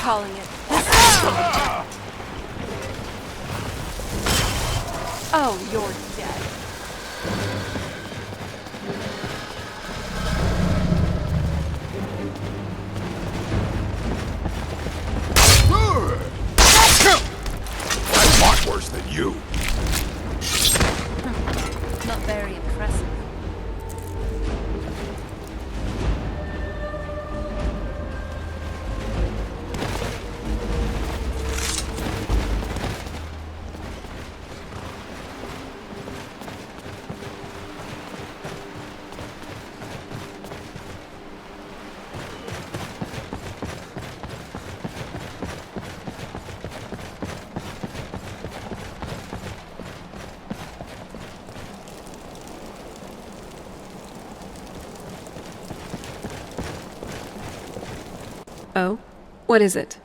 calling it. Oh, you're dead. I'm a lot worse than you. Not very impressive. Oh? What is it?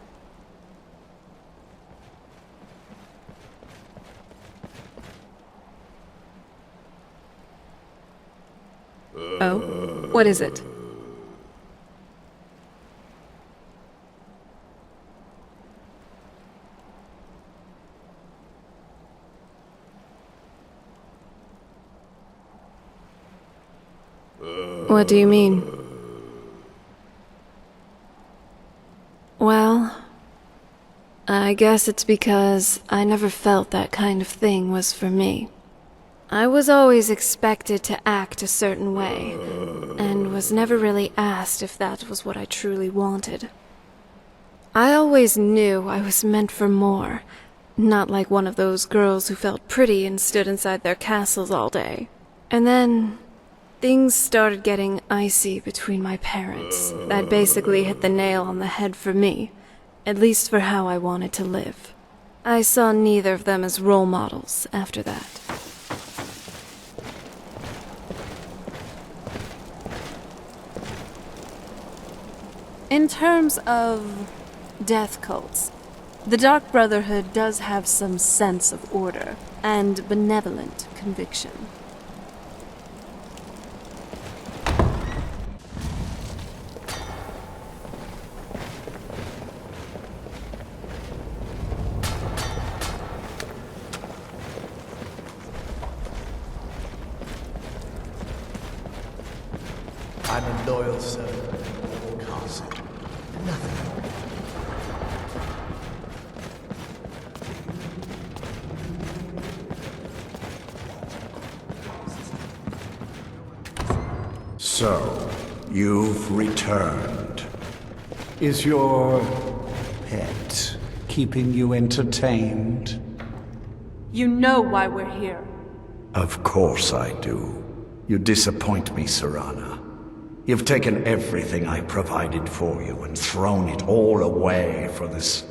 Oh? What is it? What do you mean? Well, I guess it's because I never felt that kind of thing was for me. I was always expected to act a certain way, and was never really asked if that was what I truly wanted. I always knew I was meant for more, not like one of those girls who felt pretty and stood inside their castles all day. And then things started getting icy between my parents. That basically hit the nail on the head for me, at least for how I wanted to live. I saw neither of them as role models after that. In terms of death cults, the Dark Brotherhood does have some sense of order and benevolent conviction. I'm a loyal servant of the castle. Nothing more. So, you've returned. Is your pet keeping you entertained? You know why we're here. Of course I do. You disappoint me, Serana. You've taken everything I provided for you and thrown it all away for this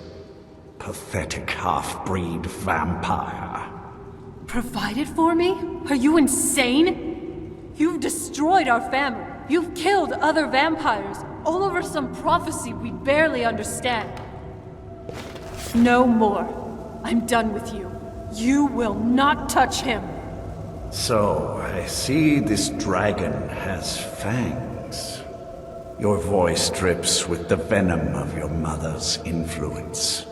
pathetic half-breed vampire. Provided for me? Are you insane? You've destroyed our family. You've killed other vampires, all over some prophecy we barely understand. No more. I'm done with you. You will not touch him. So, I see this dragon has fangs. Your voice drips with the venom of your mother's influence.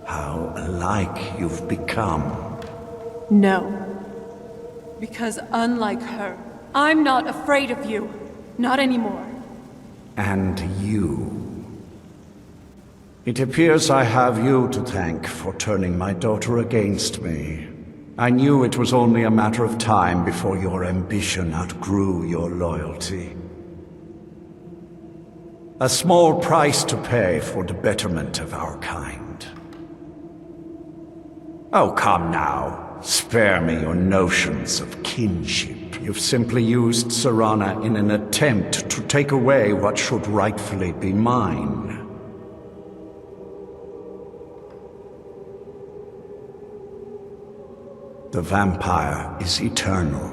How alike you've become. No. Because unlike her, I'm not afraid of you. Not anymore. And you. It appears I have you to thank for turning my daughter against me. I knew it was only a matter of time before your ambition outgrew your loyalty. A small price to pay for the betterment of our kind. Oh, come now. Spare me your notions of kinship. You've simply used Serana in an attempt to take away what should rightfully be mine. The vampire is eternal,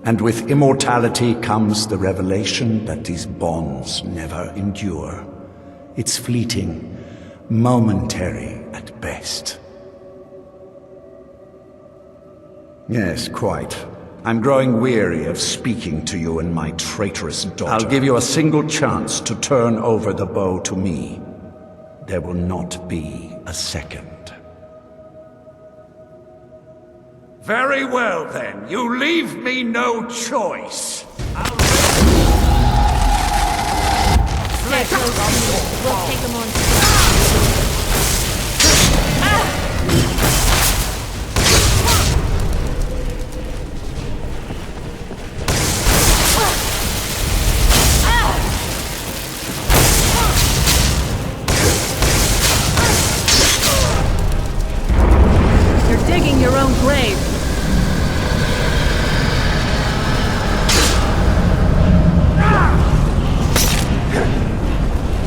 and with immortality comes the revelation that these bonds never endure. It's fleeting, momentary at best. Yes, quite. I'm growing weary of speaking to you and my traitorous daughter. I'll give you a single chance to turn over the bow to me. there will not be a second. Very well then, you leave me no choice. Stay close. We'll take them on. You're digging your own grave.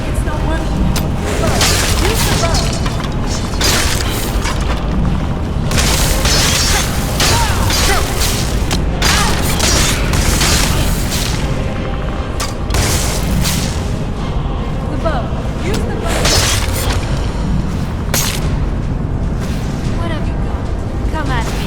It's not working. Use the bow. The bow. Use the bow. What have you got? Come at me.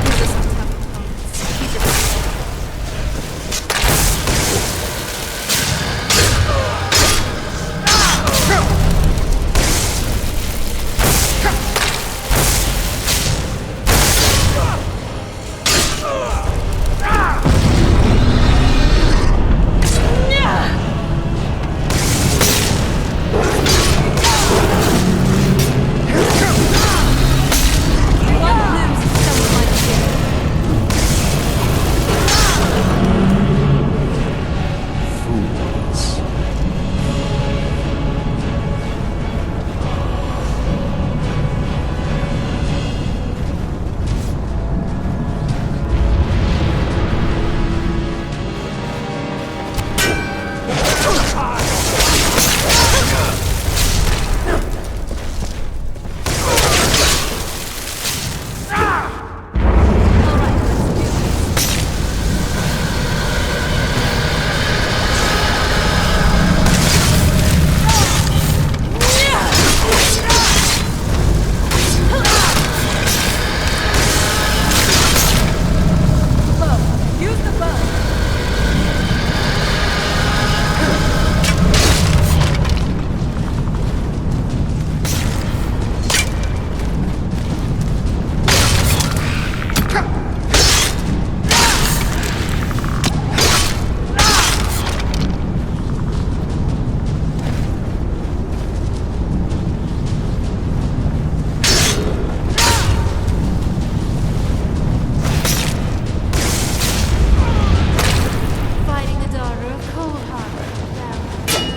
These are some tough opponents. Keep it up. One lose someone like you. Fools. Use the bow. Fighting a daughter of Cold Harbor. Well,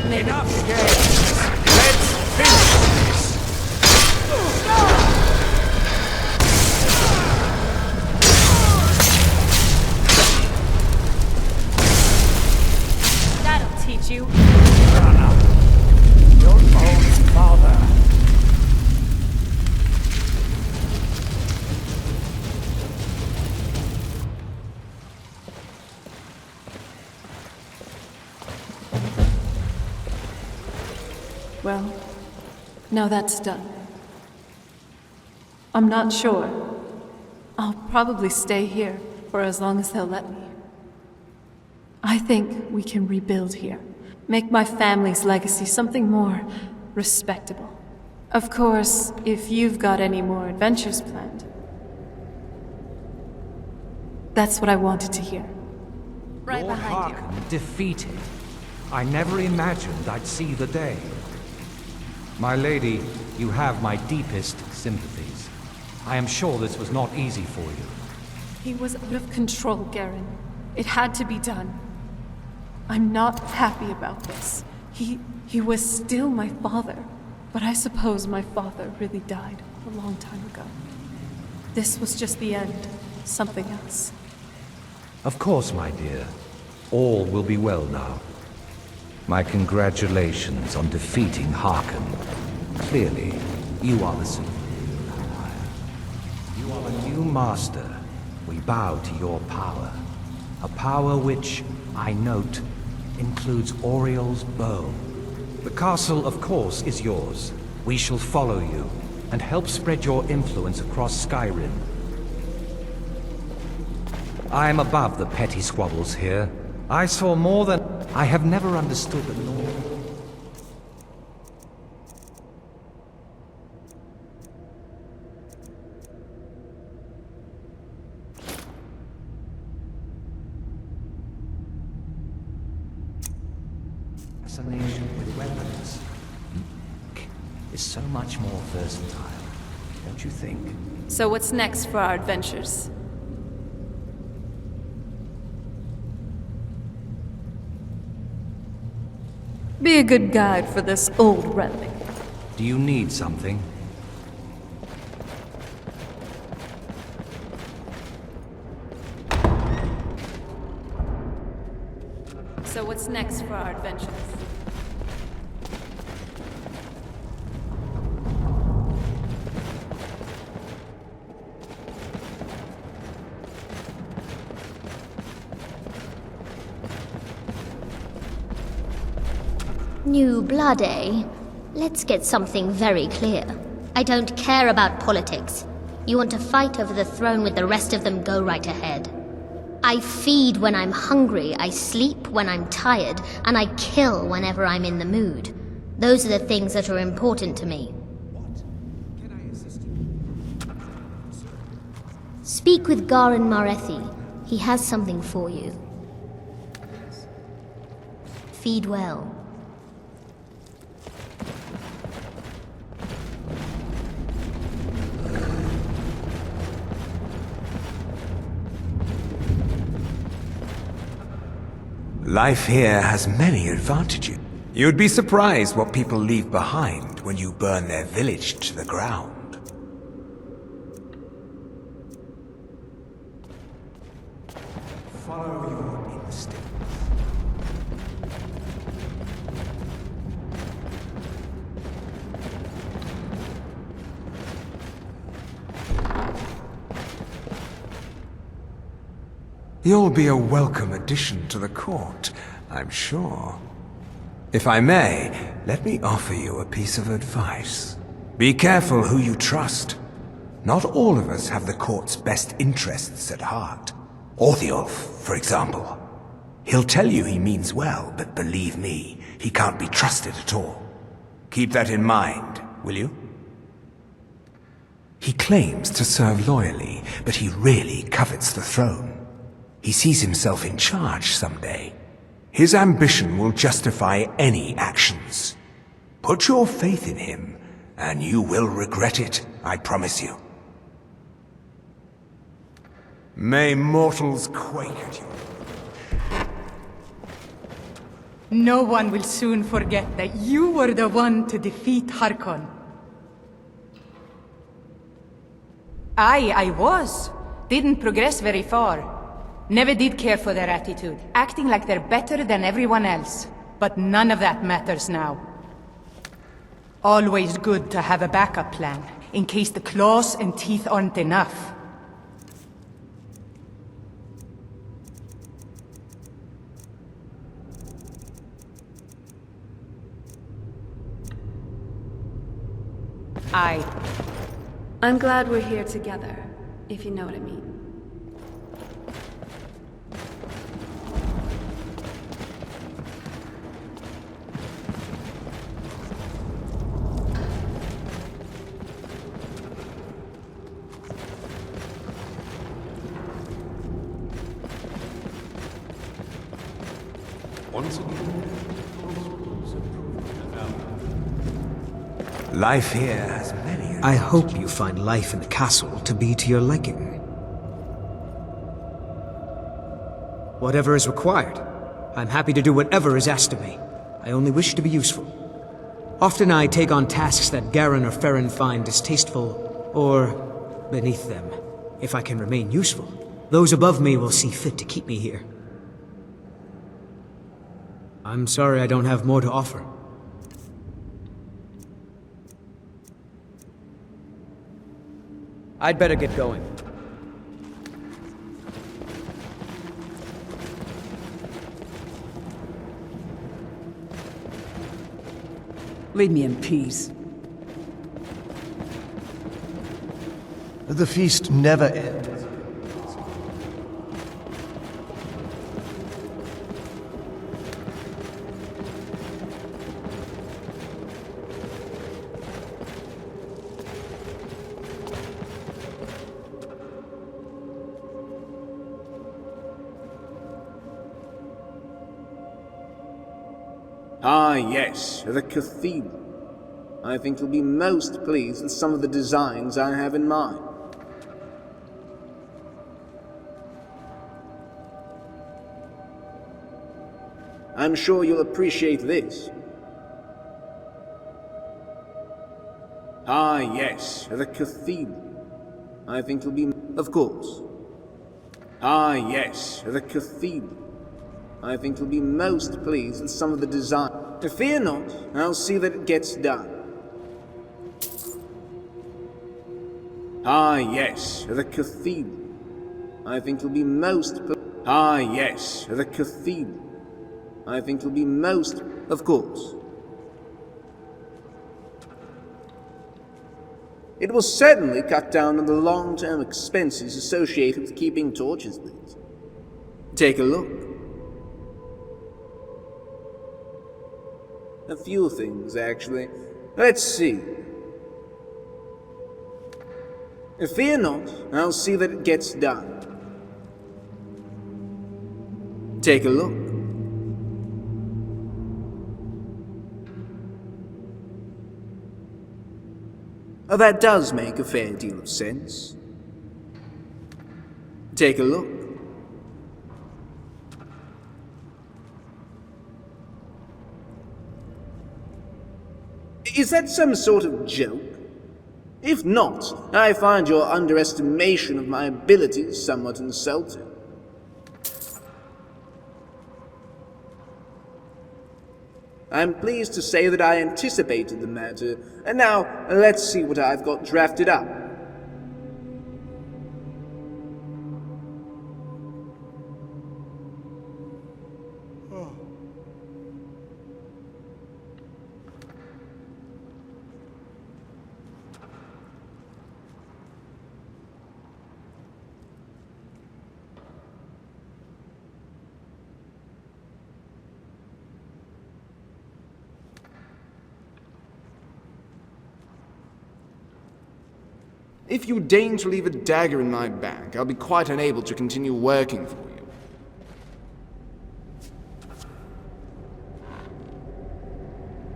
maybe. Enough games. Let's finish this. That'll teach you. Your own father. Well, now that's done. I'm not sure. I'll probably stay here for as long as they'll let me. I think we can rebuild here. Make my family's legacy something more respectable. Of course, if you've got any more adventures planned. That's what I wanted to hear. Right Lord behind you. Harkon defeated. I never imagined I'd see the day. My lady, you have my deepest sympathies. I am sure this was not easy for you. He was out of control, Garen. It had to be done. I'm not happy about this. He was still my father, but I suppose my father really died a long time ago. This was just the end. Something else. Of course, my dear. All will be well now. My congratulations on defeating Harkon. Clearly, you are the superior empire. You are a new master. We bow to your power. A power which, I note, includes Oriel's bow. The castle, of course, is yours. We shall follow you, and help spread your influence across Skyrim. I am above the petty squabbles here. I saw more than... I have never understood the law. Fascination with weapons is so much more versatile, don't you think? So what's next for our adventures? Be a good guide for this old relic. Do you need something? So what's next for our adventures? New blood, eh? Let's get something very clear. I don't care about politics. You want to fight over the throne with the rest of them, go right ahead. I feed when I'm hungry, I sleep when I'm tired, and I kill whenever I'm in the mood. Those are the things that are important to me. Speak with Garin Marethi. He has something for you. Feed well. Life here has many advantages. You'd be surprised what people leave behind when you burn their village to the ground. Follow your instincts. You'll be a welcome addition to the court, I'm sure. If I may, let me offer you a piece of advice. Be careful who you trust. Not all of us have the court's best interests at heart. Orthiolf, for example. He'll tell you he means well, but believe me, he can't be trusted at all. Keep that in mind, will you? He claims to serve loyally, but he really covets the throne. He sees himself in charge someday. His ambition will justify any actions. Put your faith in him, and you will regret it, I promise you. May mortals quake at you. No one will soon forget that you were the one to defeat Harkon. I was. Didn't progress very far. Never did care for their attitude, acting like they're better than everyone else. But none of that matters now. Always good to have a backup plan, in case the claws and teeth aren't enough. I'm glad we're here together, if you know what I mean. Life here has many... I hope you find life in the castle to be to your liking. Whatever is required, I'm happy to do whatever is asked of me. I only wish to be useful. Often I take on tasks that Garin or Ferrin find distasteful or beneath them. If I can remain useful, those above me will see fit to keep me here. I'm sorry I don't have more to offer. I'd better get going. Leave me in peace. The feast never ends. Ah, yes, the cathedral. I think you'll be most pleased with some of the designs I have in mind. I'm sure you'll appreciate this. Ah, yes, the cathedral. I think you'll be... Of course. Ah, yes, the cathedral. I think you'll be most pleased with some of the design. Fear not, I'll see that it gets done. Ah, yes, the cathedral. I think you'll be most... Ah, yes, the cathedral. I think you'll be most... Of course. It will certainly cut down on the long-term expenses associated with keeping torches lit. Take a look. A few things, actually. Let's see. Fear not, I'll see that it gets done. Take a look. That does make a fair deal of sense. Take a look. Is that some sort of joke? If not, I find your underestimation of my abilities somewhat insulting. I'm pleased to say that I anticipated the matter, and now let's see what I've got drafted up. If you deign to leave a dagger in my back, I'll be quite unable to continue working for you.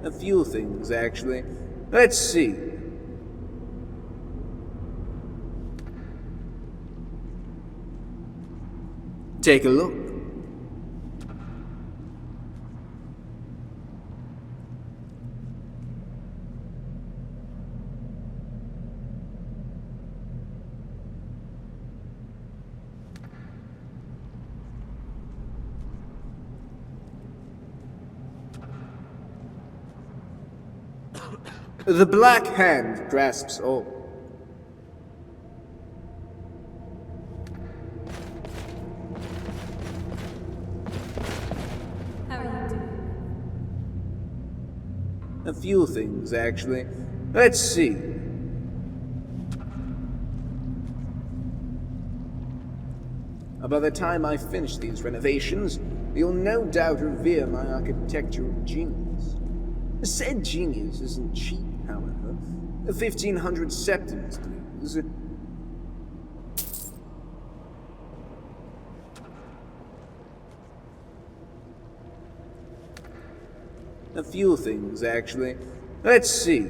A few things, actually. Let's see. Take a look. The Black Hand grasps all. How are you doing? A few things, actually. Let's see. By the time I finish these renovations, you'll no doubt revere my architectural genius. Said genius isn't cheap, however. 1,500 septims, please. A few things, actually. Let's see.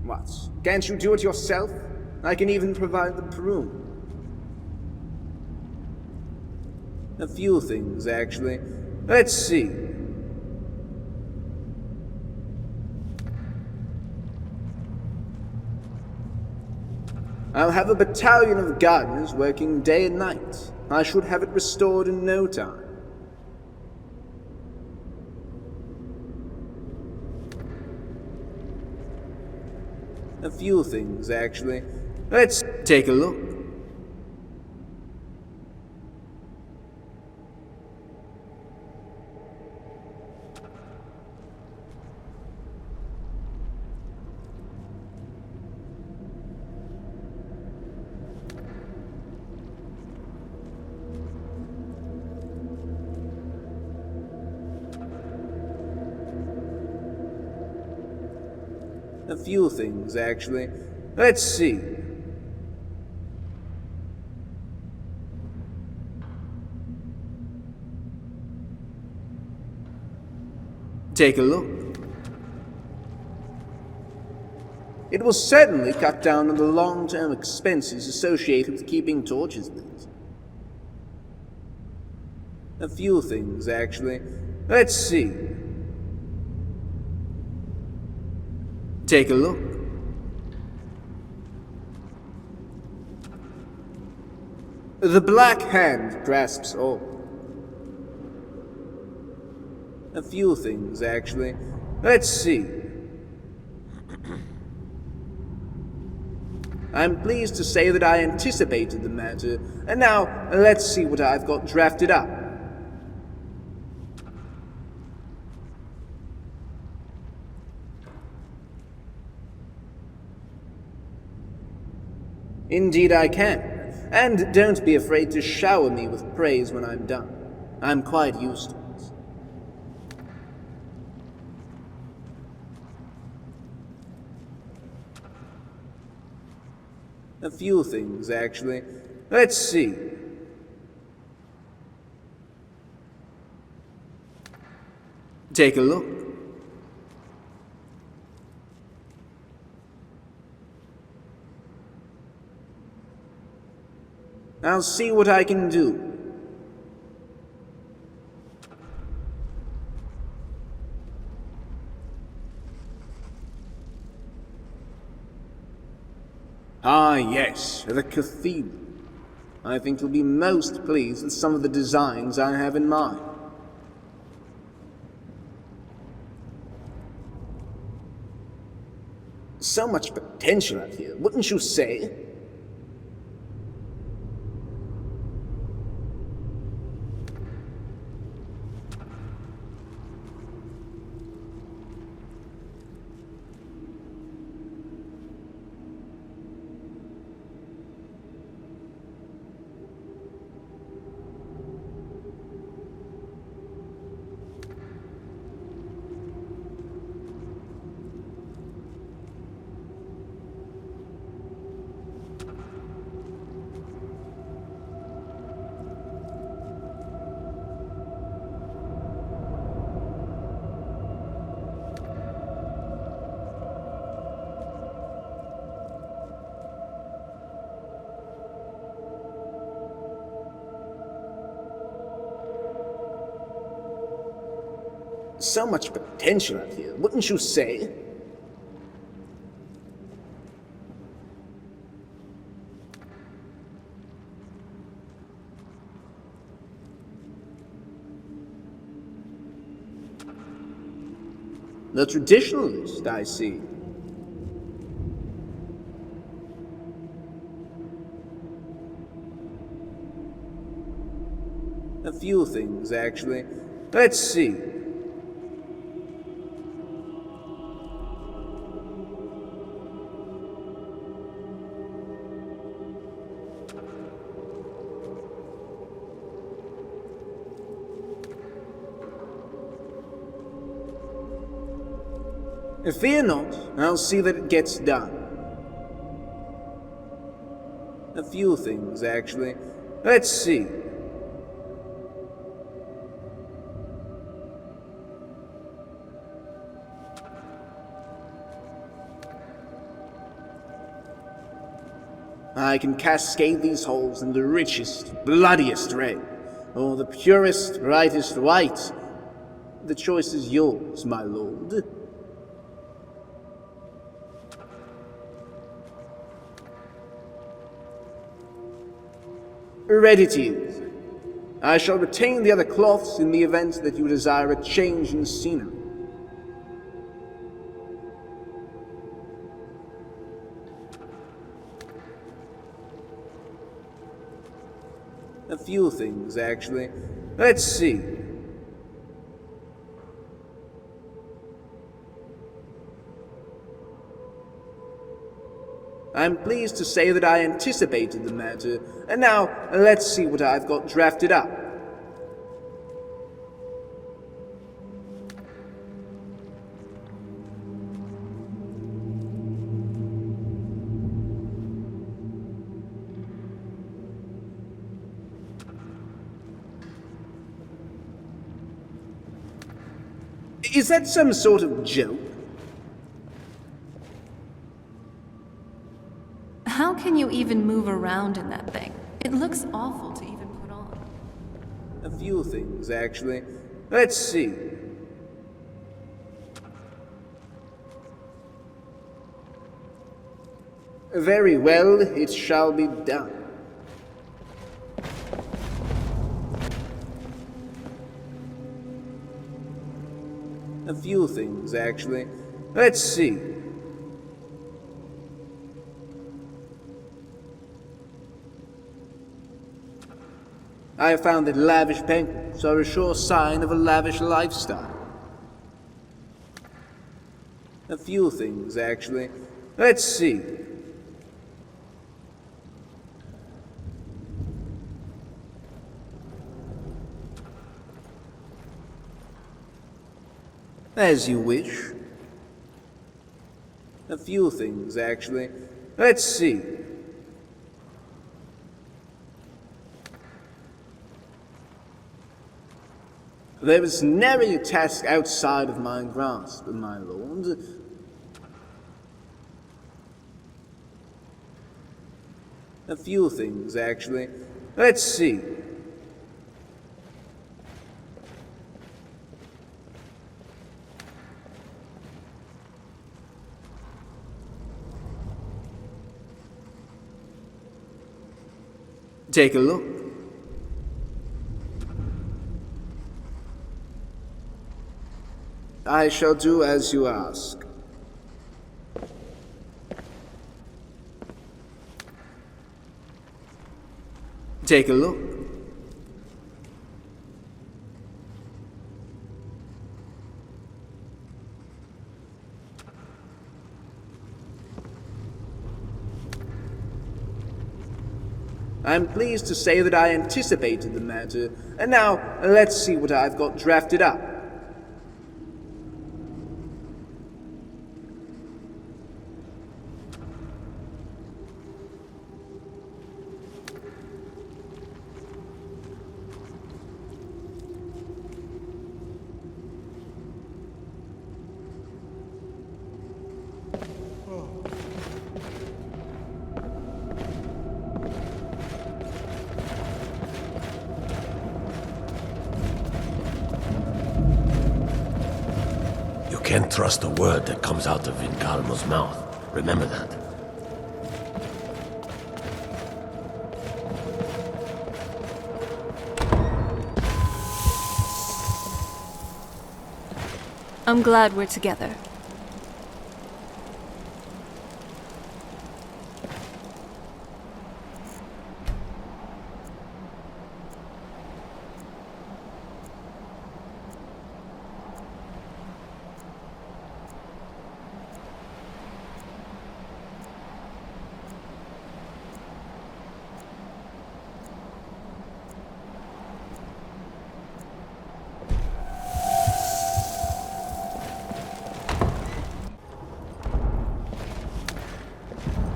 What? Can't you do it yourself? I can even provide the broom. A few things, actually. Let's see. I'll have a battalion of gardeners working day and night. I should have it restored in no time. A few things, actually. Let's take a look. A few things, actually. Let's see. Take a look. It will certainly cut down on the long-term expenses associated with keeping torches lit. A few things, actually. Let's see. Take a look. The Black Hand grasps all. A few things, actually. Let's see. I'm pleased to say that I anticipated the matter, and now let's see what I've got drafted up. Indeed I can, and don't be afraid to shower me with praise when I'm done. I'm quite used to it. A few things, actually. Let's see. Take a look. I'll see what I can do. Ah, yes, the cathedral. I think you'll be most pleased with some of the designs I have in mind. So much potential out here, wouldn't you say? So much potential out here, wouldn't you say? The traditionalist, I see. A few things, actually. Let's see. Fear not, I'll see that it gets done. A few things, actually. Let's see. I can cascade these holes in the richest, bloodiest red, or the purest, brightest white. The choice is yours, my lord. Ready to use. I shall retain the other cloths in the event that you desire a change in scenery. A few things, actually. Let's see. I'm pleased to say that I anticipated the matter, and now let's see what I've got drafted up. Is that some sort of joke? How can you even move around in that thing? It looks awful to even put on. A few things, actually. Let's see. Very well, it shall be done. A few things, actually. Let's see. I have found that lavish paintings are a sure sign of a lavish lifestyle. A few things, actually. Let's see. As you wish. A few things, actually. Let's see. There is nary a task outside of my grasp, my lord. A few things, actually. Let's see. Take a look. I shall do as you ask. Take a look. I'm pleased to say that I anticipated the matter, and now let's see what I've got drafted up. You can't trust a word that comes out of Windhelm's mouth. Remember that. I'm glad we're together.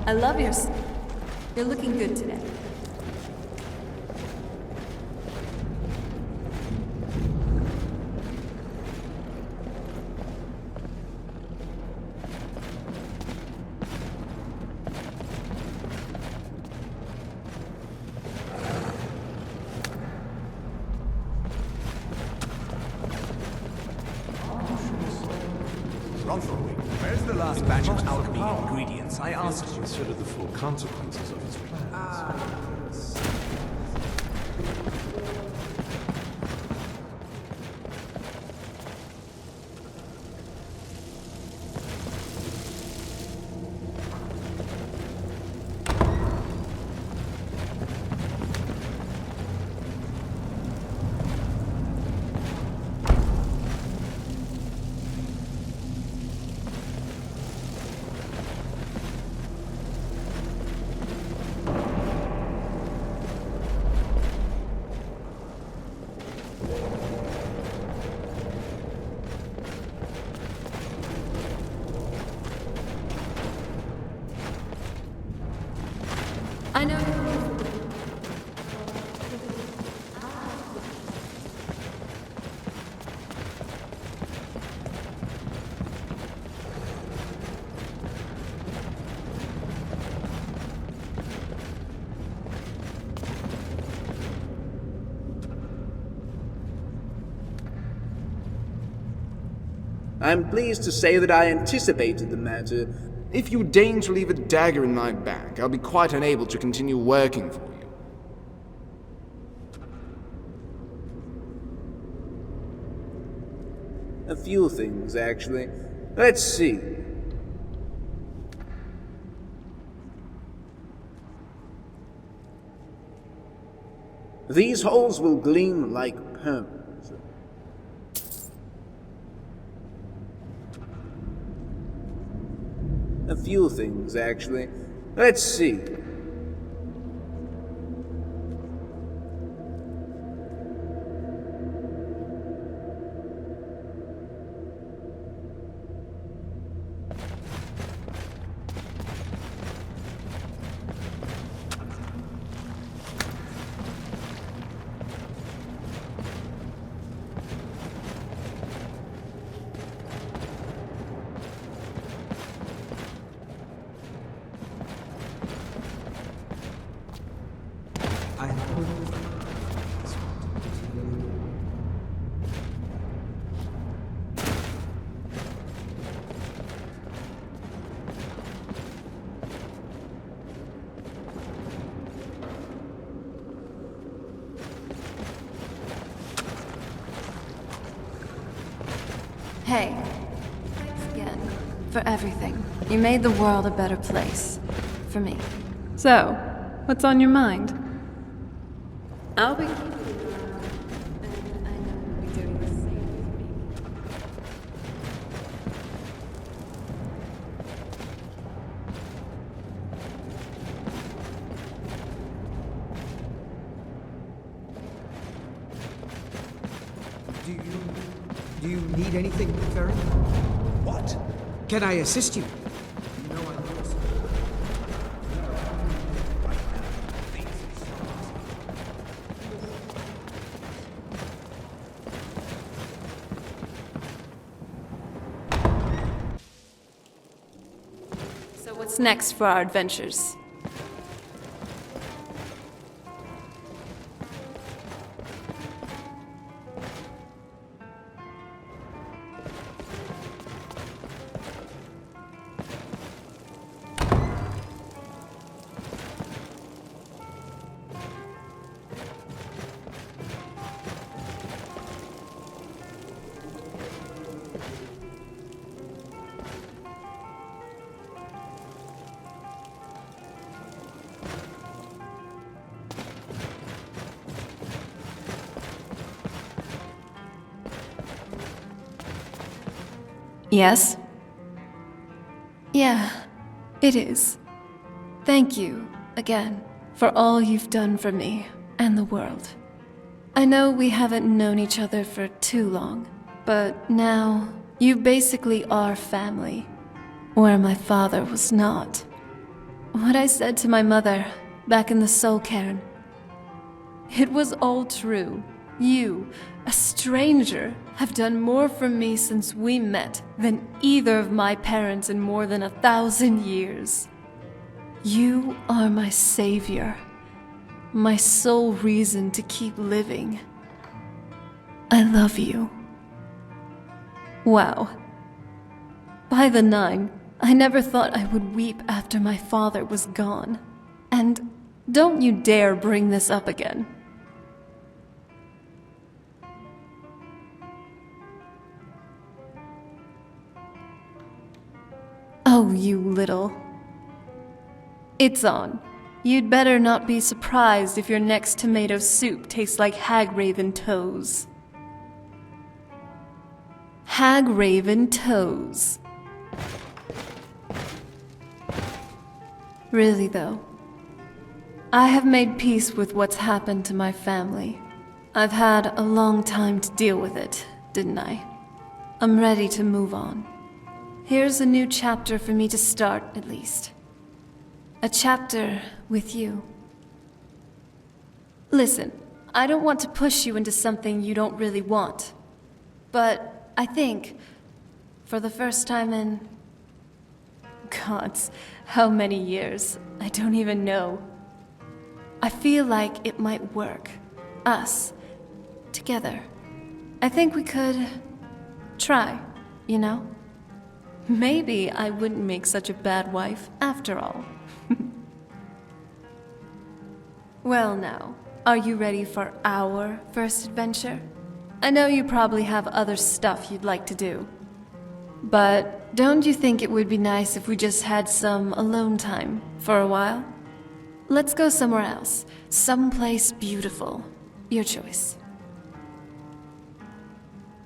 I love your... You're looking good today. Where's the last batch of alchemy ingredients I asked you? Consider the full consequences of his plans. I'm pleased to say that I anticipated the matter. If you deign to leave a dagger in my bag, I'll be quite unable to continue working for you. A few things, actually. Let's see. These holes will gleam like pearls. A few things, actually. Let's see. Hey, thanks again for everything. You made the world a better place. For me. So, what's on your mind? I'll be keeping you around, and I know you'll be doing the same with me. Do you need anything, Farron? What? Can I assist you? You know I'm yours. So what's next for our adventures? Yes? Yeah, it is. Thank you, again, for all you've done for me and the world. I know we haven't known each other for too long, but now you basically are family, where my father was not. What I said to my mother back in the Soul Cairn, it was all true. You, a stranger, have done more for me since we met than either of my parents in more than 1,000 years. You are my savior, my sole reason to keep living. I love you. Wow. By the 9, I never thought I would weep after my father was gone. And don't you dare bring this up again. Oh, you little. It's on. You'd better not be surprised if your next tomato soup tastes like hag-raven toes. Hag-raven toes. Really, though, I have made peace with what's happened to my family. I've had a long time to deal with it, didn't I? I'm ready to move on. Here's a new chapter for me to start, at least. A chapter with you. Listen, I don't want to push you into something you don't really want. But I think, for the first time in... Gods, how many years? I don't even know. I feel like it might work. Us. Together. I think we could... try. you know? Maybe I wouldn't make such a bad wife after all. Well now, are you ready for our first adventure? I know you probably have other stuff you'd like to do. But don't you think it would be nice if we just had some alone time for a while? Let's go somewhere else. Someplace beautiful. Your choice.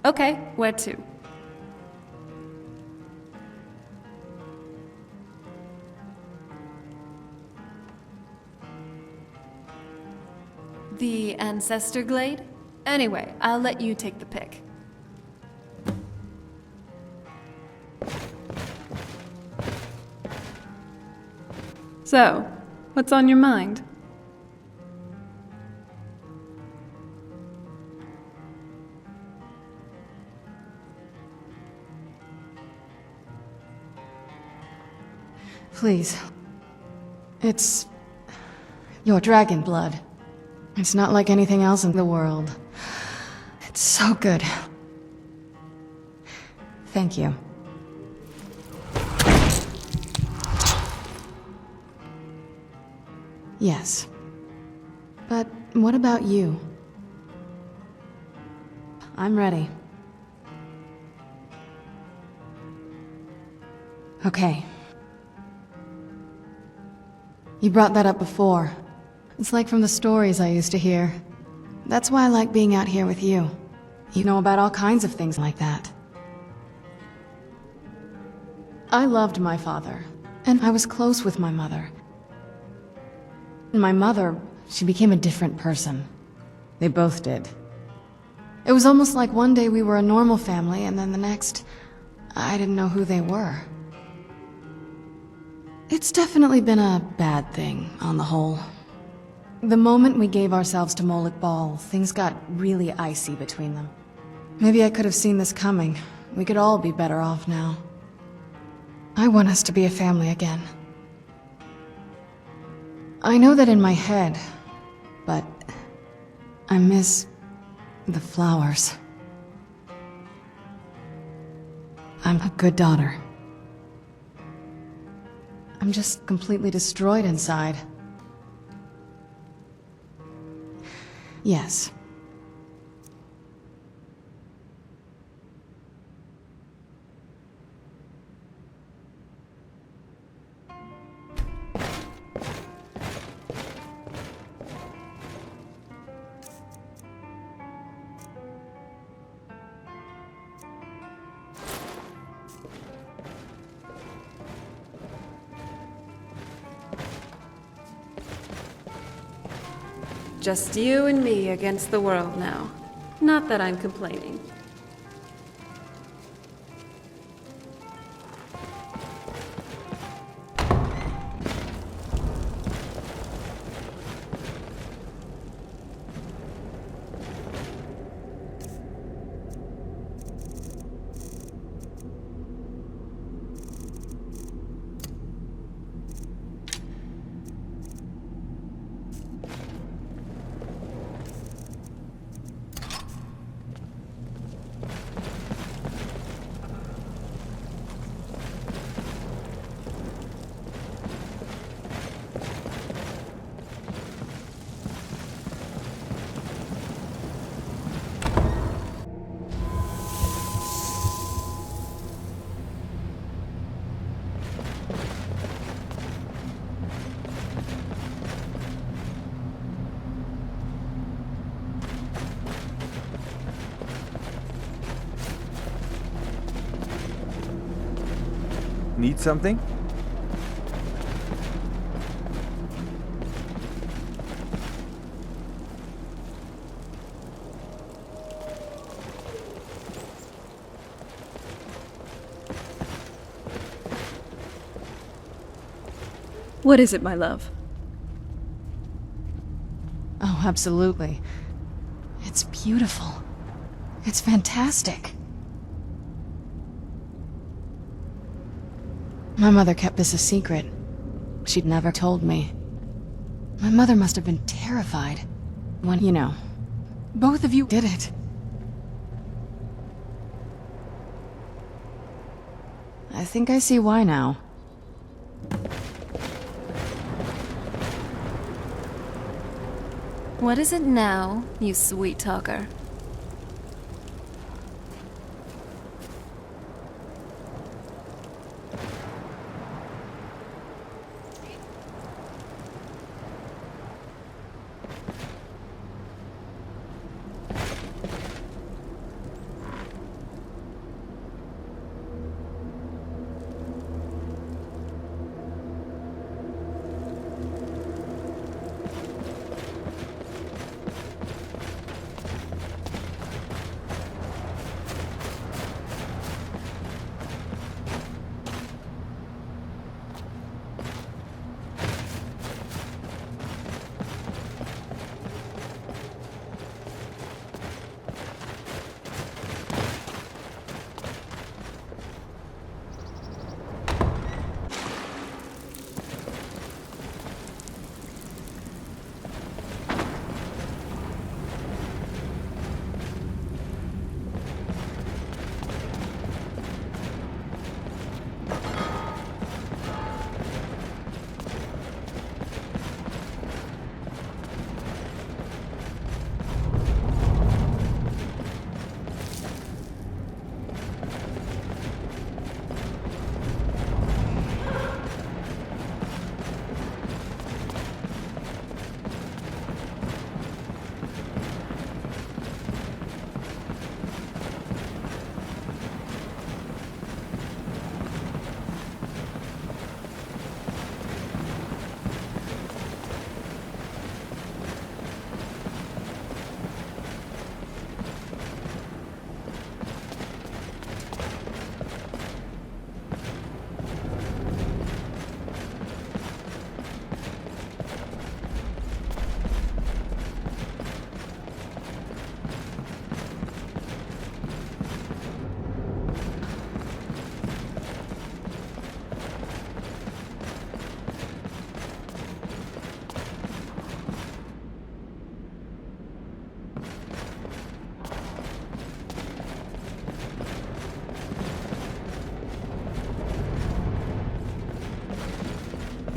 Okay, where to? The Ancestor Glade? Anyway, I'll let you take the pick. So, what's on your mind? Please. It's your dragon blood. It's not like anything else in the world. It's so good. Thank you. Yes. But what about you? I'm ready. Okay. You brought that up before. It's like from the stories I used to hear. That's why I like being out here with you. You know about all kinds of things like that. I loved my father, and I was close with my mother. My mother, she became a different person. They both did. It was almost like one day we were a normal family, and then the next, I didn't know who they were. It's definitely been a bad thing, on the whole. The moment we gave ourselves to Molik Bal, things got really icy between them. Maybe I could have seen this coming. We could all be better off now. I want us to be a family again. I know that in my head, but I miss the flowers. I'm a good daughter. I'm just completely destroyed inside. Yes. Just you and me against the world now. Not that I'm complaining. Need something? What is it, my love? Oh, absolutely. It's beautiful. It's fantastic. My mother kept this a secret. She'd never told me. My mother must have been terrified when, you know, both of you did it. I think I see why now. What is it now, you sweet talker?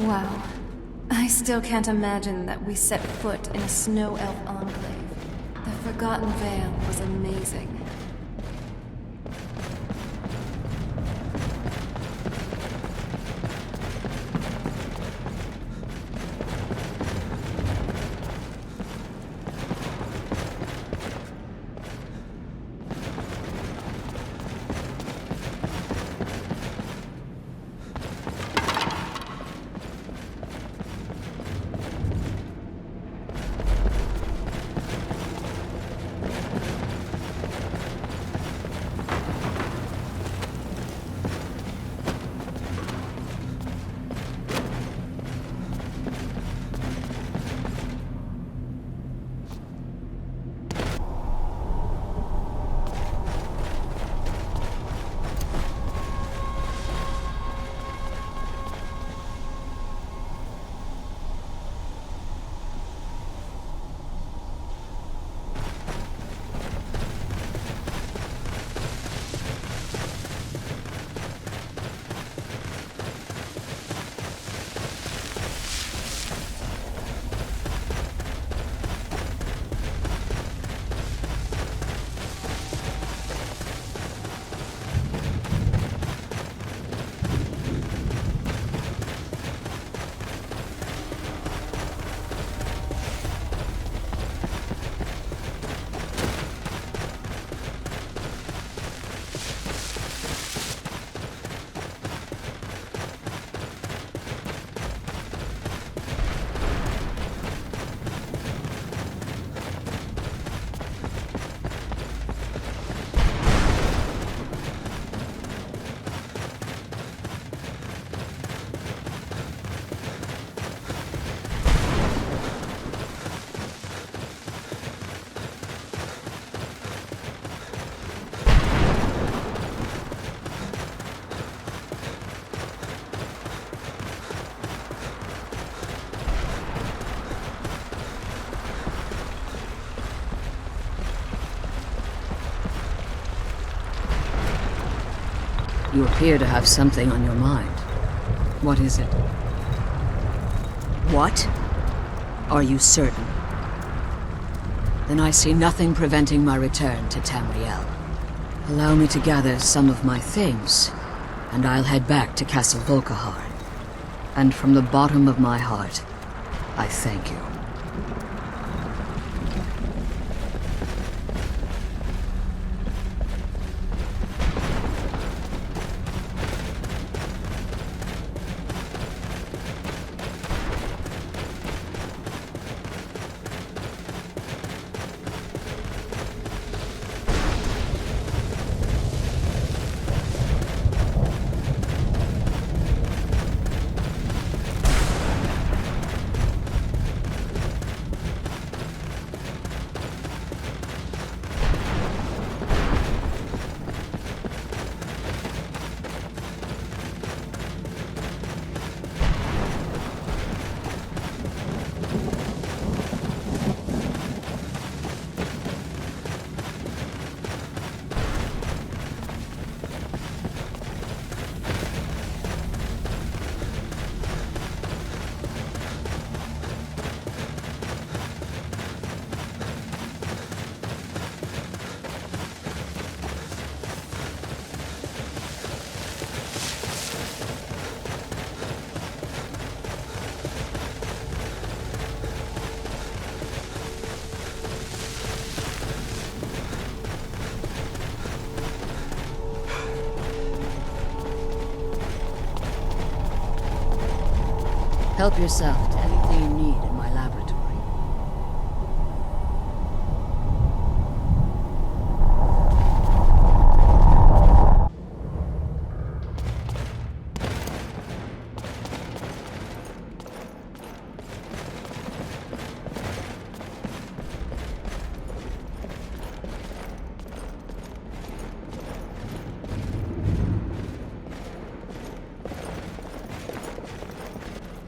Wow. I still can't imagine that we set foot in a snow elf enclave. The Forgotten Vale was amazing. You appear to have something on your mind. What is it? What? Are you certain? Then I see nothing preventing my return to Tamriel. Allow me to gather some of my things, and I'll head back to Castle Volkihar. And from the bottom of my heart, I thank you. Help yourself to anything you need in my laboratory.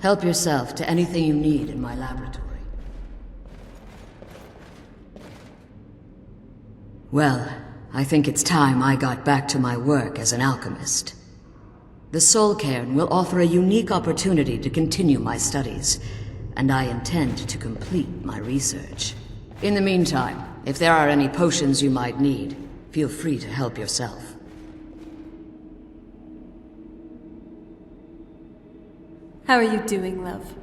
Help yourself to anything you need in my laboratory. Well, I think it's time I got back to my work as an alchemist. The Soul Cairn will offer a unique opportunity to continue my studies, and I intend to complete my research. In the meantime, if there are any potions you might need, feel free to help yourself. How are you doing, love?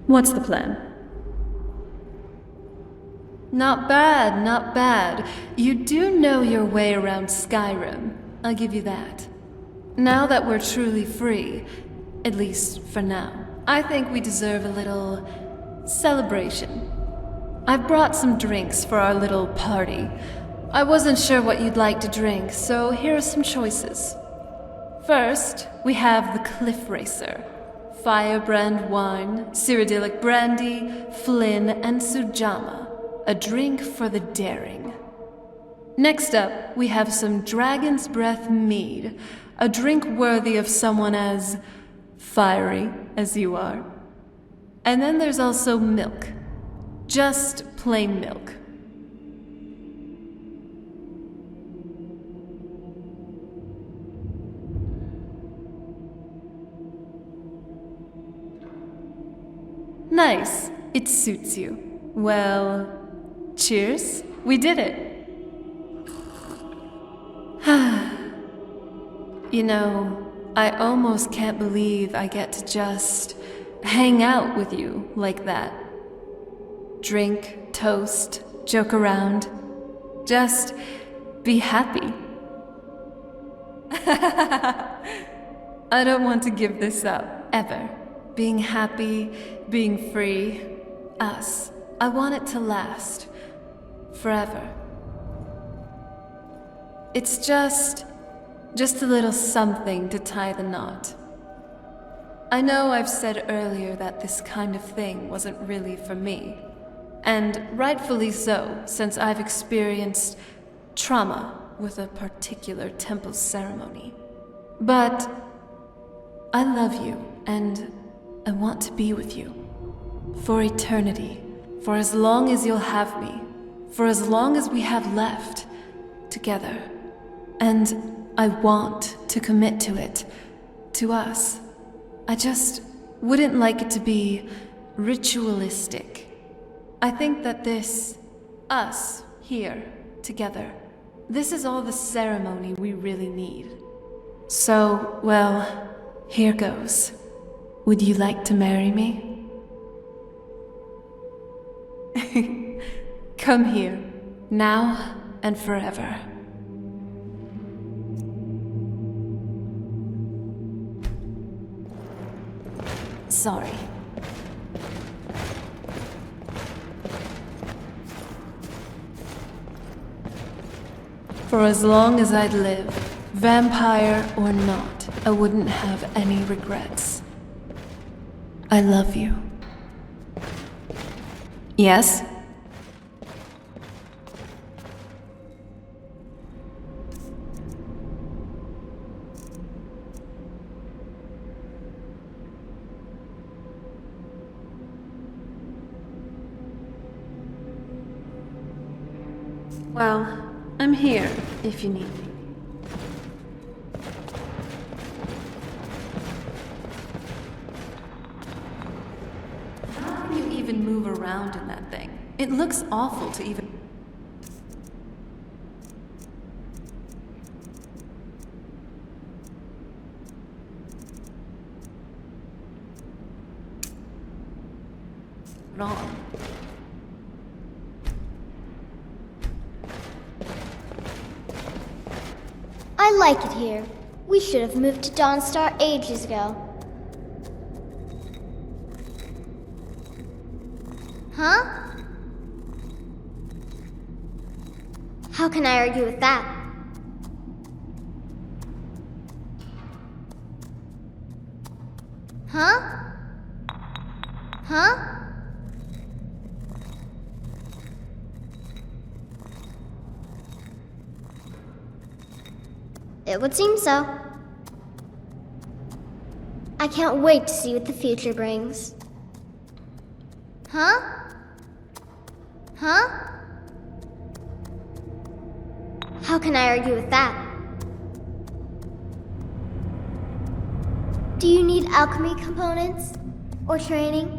What's the plan? Not bad, not bad. You do know your way around Skyrim. I'll give you that. Now that we're truly free, at least for now, I think we deserve a little celebration. I've brought some drinks for our little party. I wasn't sure what you'd like to drink, so here are some choices. First, we have the Cliff Racer. Firebrand wine, Cyrodiilic brandy, Flynn, and Sujamma. A drink for the daring. Next up, we have some Dragon's Breath mead. A drink worthy of someone as fiery as you are. And then there's also milk. Just plain milk. Nice. It suits you. Well, cheers. We did it. You know, I almost can't believe I get to just hang out with you like that. Drink, toast, joke around. Just be happy. I don't want to give this up, ever. Being happy, being free, us. I want it to last. Forever. It's just a little something to tie the knot. I know I've said earlier that this kind of thing wasn't really for me. And rightfully so, since I've experienced trauma with a particular temple ceremony. But I love you, and I want to be with you. For eternity. For as long as you'll have me. For as long as we have left. Together. And I want to to commit to it, to us. I just wouldn't like it to be ritualistic. I think that this, us, here, together, this is all the ceremony we really need. So, well, here goes. Would you like to marry me? Come here, now and forever. Sorry. For as long as I'd live, vampire or not, I wouldn't have any regrets. I love you. Yes? Well, I'm here if you need me. How can you even move around in that thing? It looks awful to even... wrong. I like it here. We should have moved to Dawnstar ages ago. Huh? How can I argue with that? Huh? Huh? It would seem so. I can't wait to see what the future brings. Huh? Huh? How can I argue with that? Do you need alchemy components? Or training?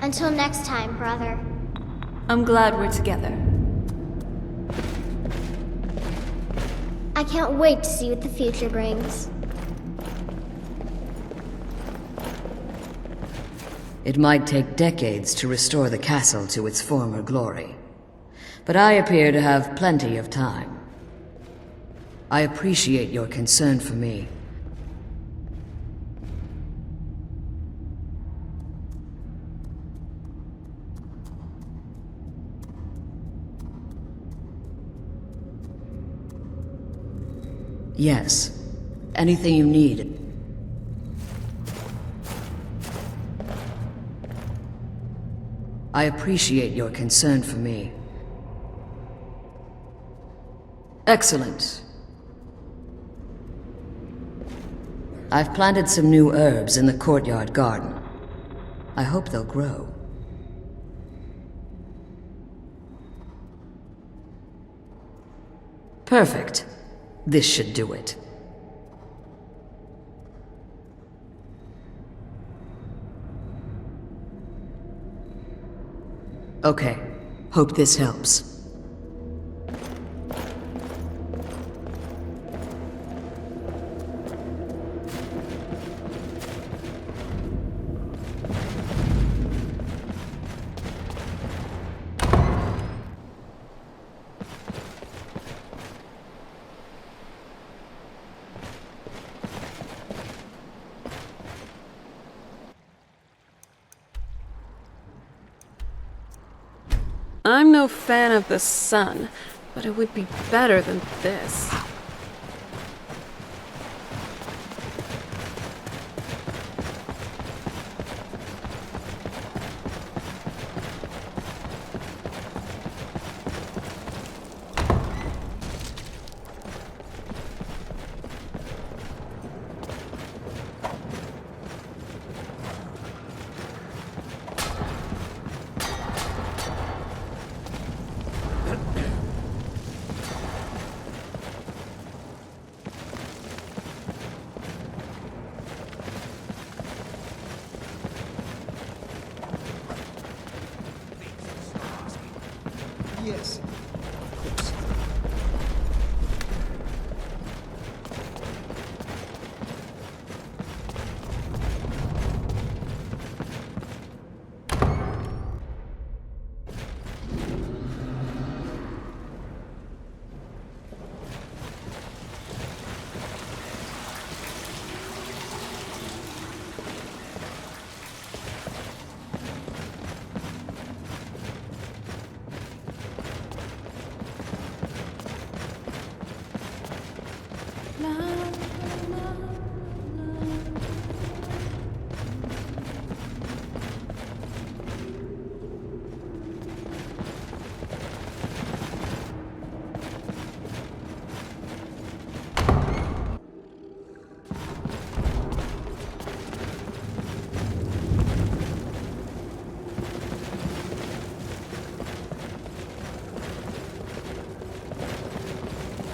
Until next time, brother. I'm glad we're together. I can't wait to see what the future brings. It might take decades to restore the castle to its former glory, but I appear to have plenty of time. I appreciate your concern for me. Yes. Anything you need. I appreciate your concern for me. Excellent. I've planted some new herbs in the courtyard garden. I hope they'll grow. Perfect. This should do it. Okay. Hope this helps. I'm no fan of the sun, but it would be better than this.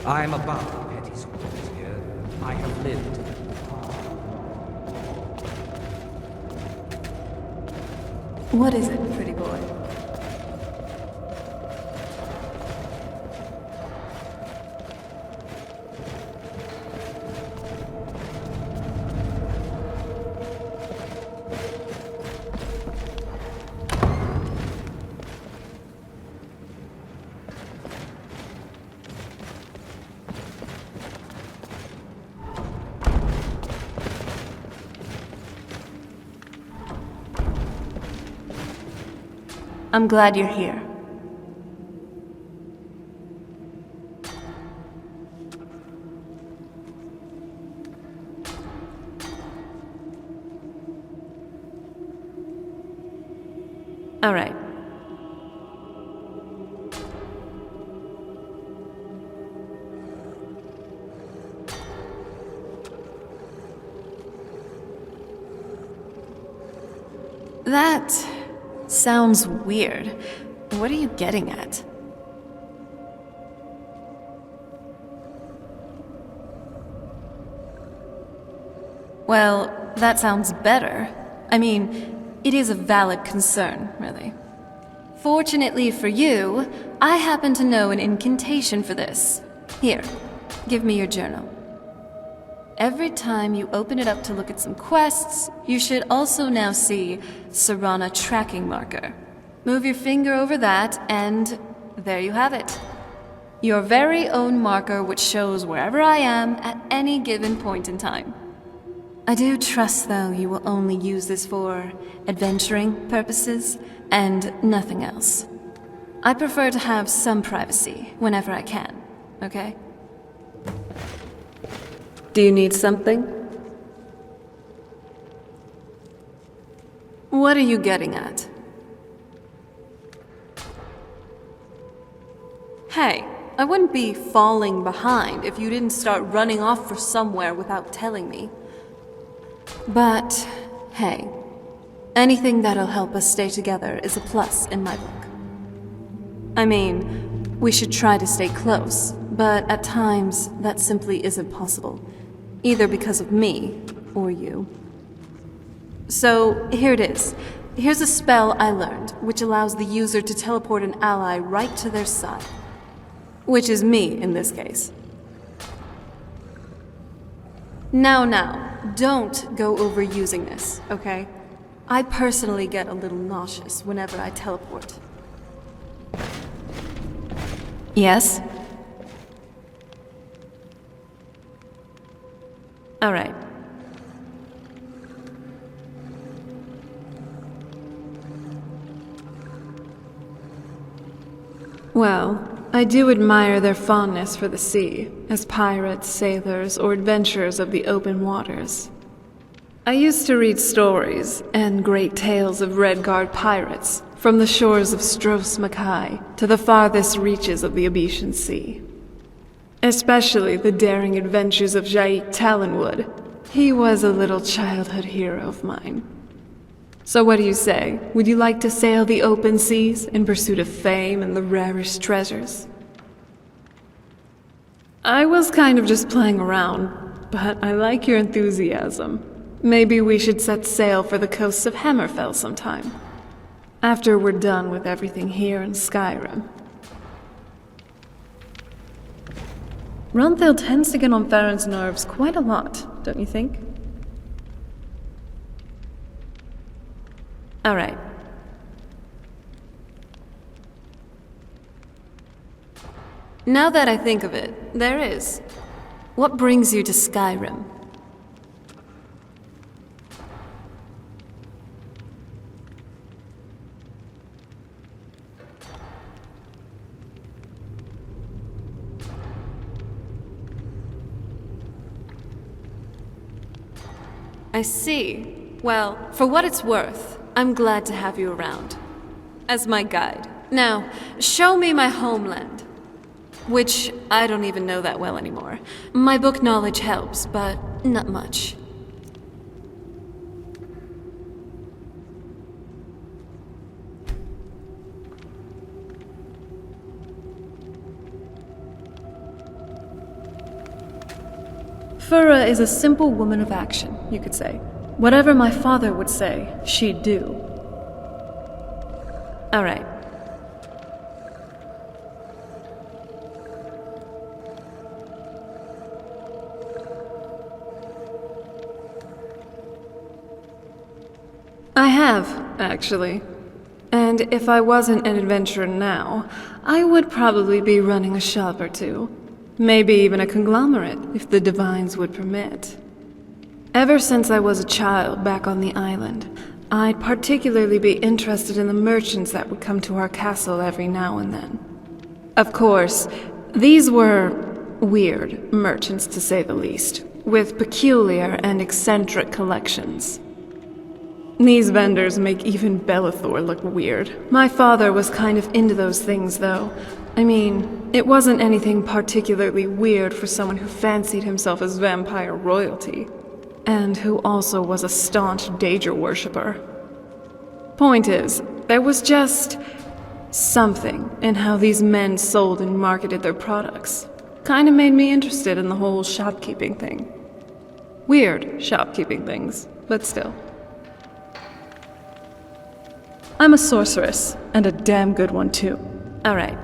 I am above petty squabbles here. I have lived. What is it, pretty boy? I'm glad you're here. All right. That sounds weird. What are you getting at? Well, that sounds better. I mean, it is a valid concern, really. Fortunately for you, I happen to know an incantation for this. Here, give me your journal. Every time you open it up to look at some quests, you should also now see Serana tracking marker. Move your finger over that, and there you have it. Your very own marker which shows wherever I am at any given point in time. I do trust, though, you will only use this for adventuring purposes and nothing else. I prefer to have some privacy whenever I can, okay? Do you need something? What are you getting at? Hey, I wouldn't be falling behind if you didn't start running off for somewhere without telling me. But, hey, anything that'll help us stay together is a plus in my book. I mean, we should try to stay close, but at times that simply isn't possible. Either because of me, or you. So, here it is. Here's a spell I learned, which allows the user to teleport an ally right to their side. Which is me, in this case. Now, don't go overusing this, okay? I personally get a little nauseous whenever I teleport. Yes? All right. Well, I do admire their fondness for the sea, as pirates, sailors, or adventurers of the open waters. I used to read stories and great tales of Redguard pirates, from the shores of Stros Mackay to the farthest reaches of the Abetian Sea. Especially the daring adventures of Jaik Talonwood. He was a little childhood hero of mine. So what do you say? Would you like to sail the open seas in pursuit of fame and the rarest treasures? I was kind of just playing around, but I like your enthusiasm. Maybe we should set sail for the coasts of Hammerfell sometime. After we're done with everything here in Skyrim. Ronthil tends to get on Farron's nerves quite a lot, don't you think? Alright. Now that I think of it, there is. What brings you to Skyrim? I see. Well, for what it's worth, I'm glad to have you around. As my guide. Now, show me my homeland. Which I don't even know that well anymore. My book knowledge helps, but not much. Fura is a simple woman of action, you could say. Whatever my father would say, she'd do. Alright. I have, actually. And if I wasn't an adventurer now, I would probably be running a shop or two. Maybe even a conglomerate, if the Divines would permit. Ever since I was a child back on the island, I'd particularly be interested in the merchants that would come to our castle every now and then. Of course, these were weird merchants, to say the least, with peculiar and eccentric collections. These vendors make even Bellathor look weird. My father was kind of into those things, though. I mean, it wasn't anything particularly weird for someone who fancied himself as vampire royalty, and who also was a staunch Daedra worshipper. Point is, there was just something in how these men sold and marketed their products. Kinda made me interested in the whole shopkeeping thing. Weird shopkeeping things, but still. I'm a sorceress, and a damn good one too. Alright.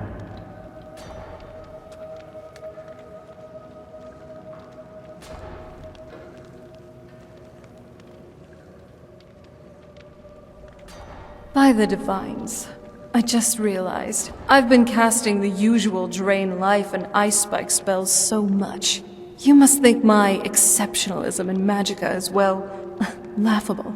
By the Divines, I just realized I've been casting the usual Drain Life and Ice Spike spells so much. You must think my exceptionalism in Magicka is, well, laughable.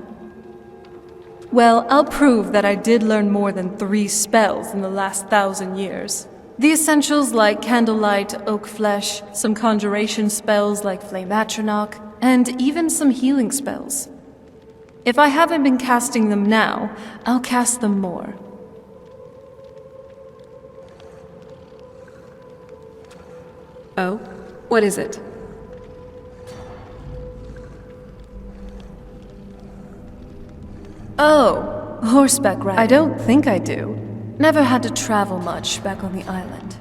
Well, I'll prove that I did learn more than 3 spells in the last 1,000 years. The essentials like Candlelight, Oak Flesh, some conjuration spells like Flame Atronach, and even some healing spells. If I haven't been casting them now, I'll cast them more. Oh? What is it? Oh, horseback riding. I don't think I do. Never had to travel much back on the island.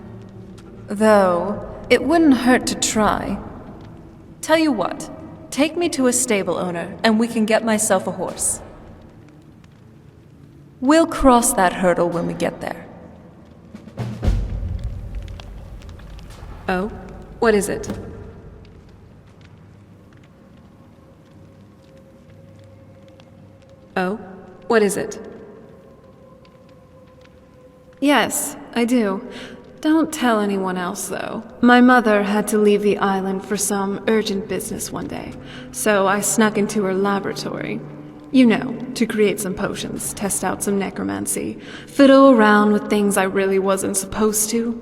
Though, it wouldn't hurt to try. Tell you what, take me to a stable owner and we can get myself a horse. We'll cross that hurdle when we get there. Oh? What is it? Oh? What is it? Yes, I do. Don't tell anyone else, though. My mother had to leave the island for some urgent business one day, so I snuck into her laboratory. You know, to create some potions, test out some necromancy, fiddle around with things I really wasn't supposed to.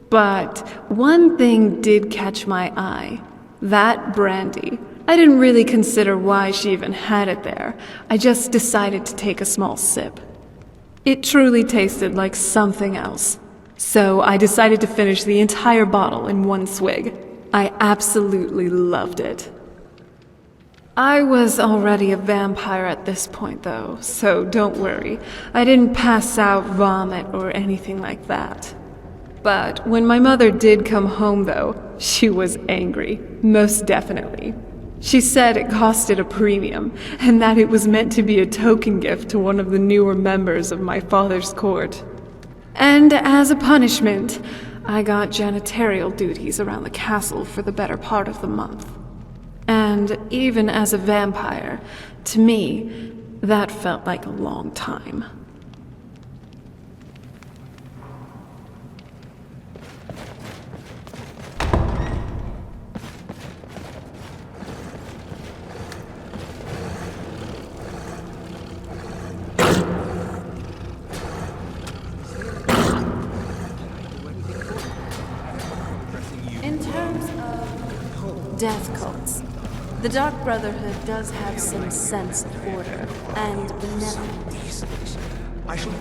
But one thing did catch my eye. That brandy. I didn't really consider why she even had it there. I just decided to take a small sip. It truly tasted like something else. So I decided to finish the entire bottle in one swig. I absolutely loved it. I was already a vampire at this point, though, so don't worry. I didn't pass out, vomit, or anything like that. But when my mother did come home, though, she was angry, most definitely. She said it costed a premium, and that it was meant to be a token gift to one of the newer members of my father's court. And as a punishment, I got janitorial duties around the castle for the better part of the month. And even as a vampire, to me, that felt like a long time. In terms of death cults, the Dark Brotherhood does have some sense of order and benevolence. I shall...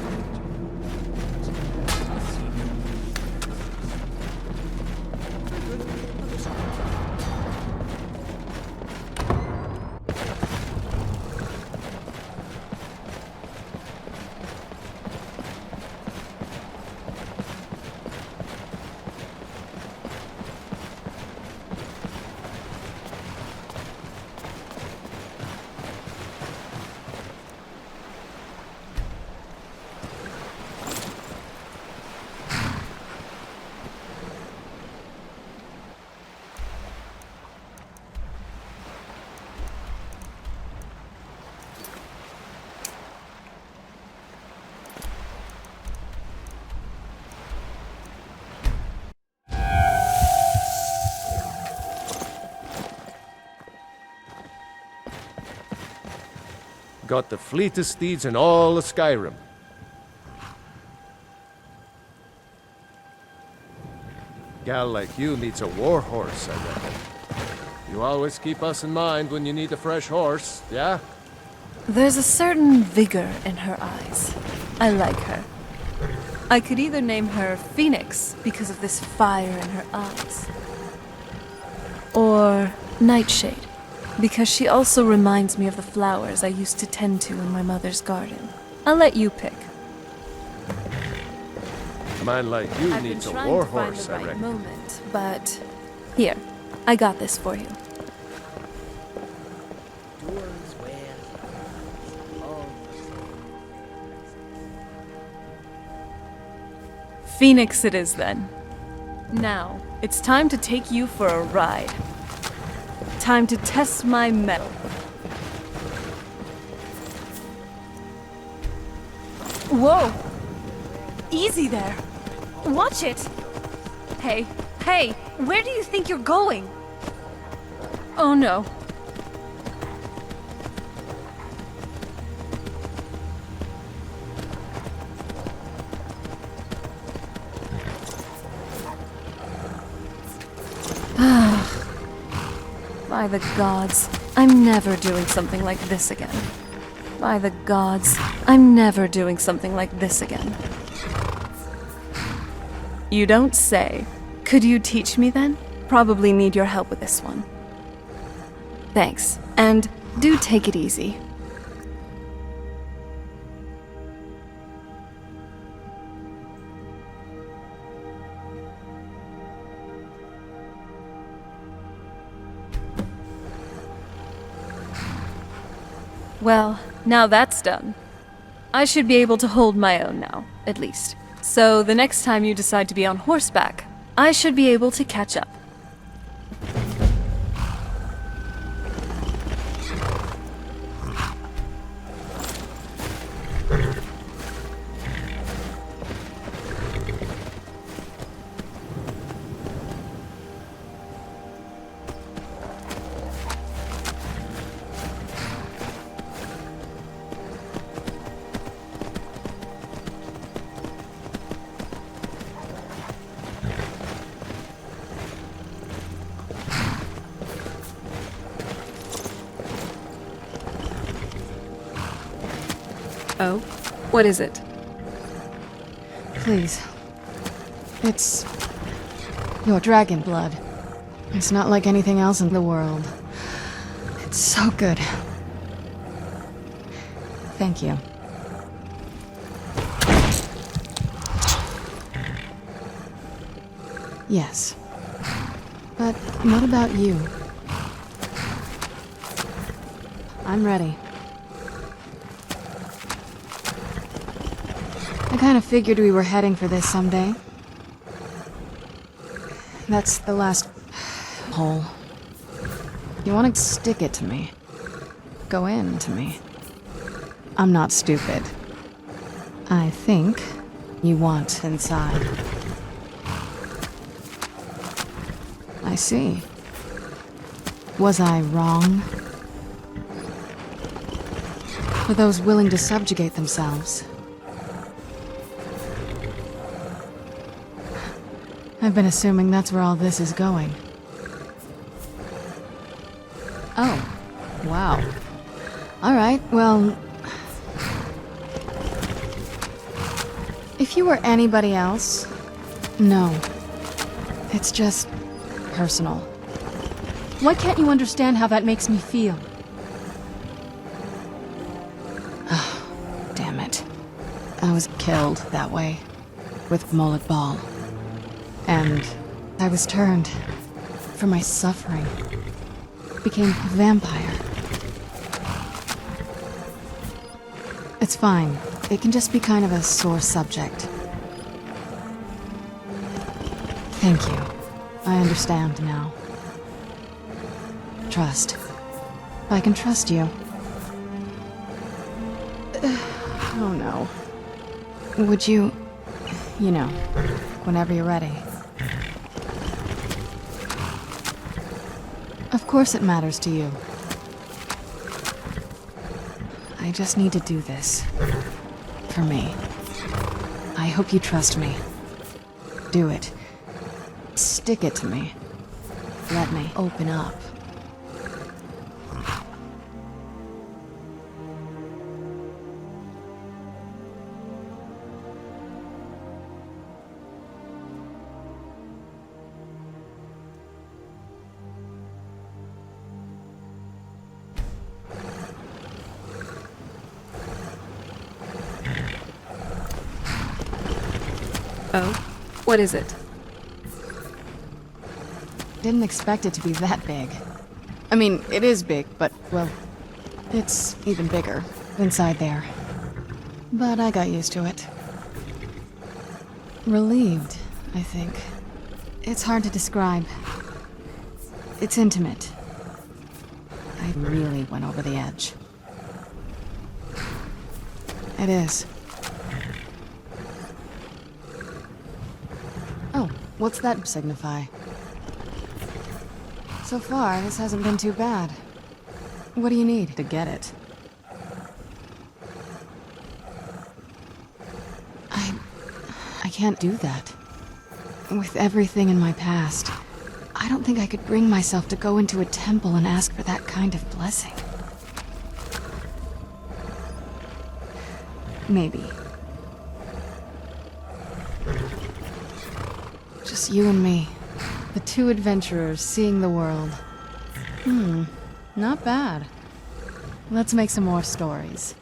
Got the fleetest steeds in all of Skyrim. Gal like you needs a war horse, I reckon. You always keep us in mind when you need a fresh horse, yeah? There's a certain vigor in her eyes. I like her. I could either name her Phoenix because of this fire in her eyes, or Nightshade because she also reminds me of the flowers I used to tend to in my mother's garden. I'll let you pick. A man like you I've needs a been war trying to horse, find I the right reckon. moment, but here, I got this for you. Phoenix it is then. Now, it's time to take you for a ride. Time to test my mettle. Whoa! Easy there. Watch it! Hey, hey, where do you think you're going? Oh no. By the gods, I'm never doing something like this again. By the gods, I'm never doing something like this again. You don't say. Could you teach me then? Probably need your help with this one. Thanks, and do take it easy. Well, now that's done. I should be able to hold my own now, at least. So the next time you decide to be on horseback, I should be able to catch up. Oh? What is it? Please. It's your dragon blood. It's not like anything else in the world. It's so good. Thank you. Yes. But what about you? I'm ready. I kind of figured we were heading for this someday. That's the last hole. You want to stick it to me? Go into me? I'm not stupid. I think you want inside. I see. Was I wrong? For those willing to subjugate themselves. I've been assuming that's where all this is going. Oh, wow. Alright, well... If you were anybody else... No. It's just... personal. Why can't you understand how that makes me feel? Oh, damn it. I was killed that way. With Mullet Ball. And I was turned for my suffering. Became a vampire. It's fine. It can just be kind of a sore subject. Thank you. I understand now. Trust. I can trust you. Oh no. Would you... you know, whenever you're ready. Of course it matters to you. I I just need to do this. For me. I hope you trust me. Do it. Stick it to me. Let me open up. Oh? What is it? Didn't expect it to be that big. I mean, it is big, but, well, it's even bigger inside there. But I got used to it. Relieved, I think. It's hard to describe. It's intimate. I really went over the edge. It is. Oh, what's that signify? So far, this hasn't been too bad. What do you need to get it? I can't do that. With everything in my past, I don't think I could bring myself to go into a temple and ask for that kind of blessing. Maybe. Just you and me. The two adventurers seeing the world. Not bad. Let's make some more stories.